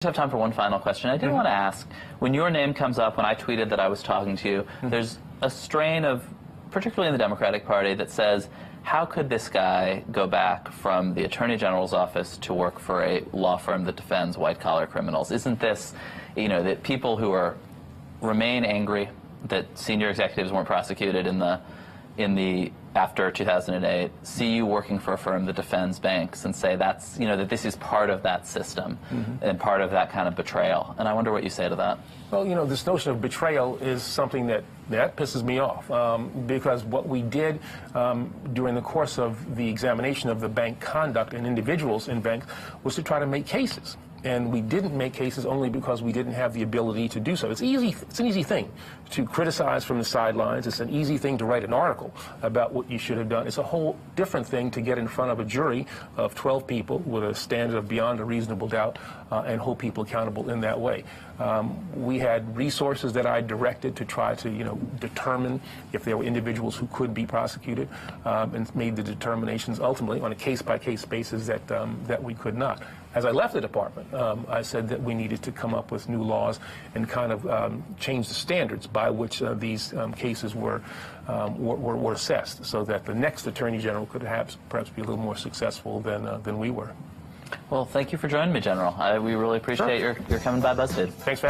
Have time for one final question. I did want to ask, when your name comes up, when I tweeted that I was talking to you, there's a strain of, particularly in the Democratic Party, that says, how could this guy go back from the Attorney General's office to work for a law firm that defends white-collar criminals? Isn't this, that people who remain angry that senior executives weren't prosecuted in the after 2008, see you working for a firm that defends banks and say that's, that this is part of that system and part of that kind of betrayal. And I wonder what you say to that. Well, this notion of betrayal is something that pisses me off because what we did during the course of the examination of the bank conduct and individuals in banks was to try to make cases. And we didn't make cases only because we didn't have the ability to do so. It's an easy thing to criticize from the sidelines. It's an easy thing to write an article about what you should have done. It's a whole different thing to get in front of a jury of 12 people with a standard of beyond a reasonable doubt and hold people accountable in that way. We had resources that I directed to try to, determine if there were individuals who could be prosecuted and made the determinations ultimately on a case-by-case basis that we could not. As I left the department, I said that we needed to come up with new laws and kind of change the standards by which these cases were assessed, so that the next Attorney General could perhaps be a little more successful than we were. Well, thank you for joining me, General. We really appreciate your coming by BuzzFeed. Thanks for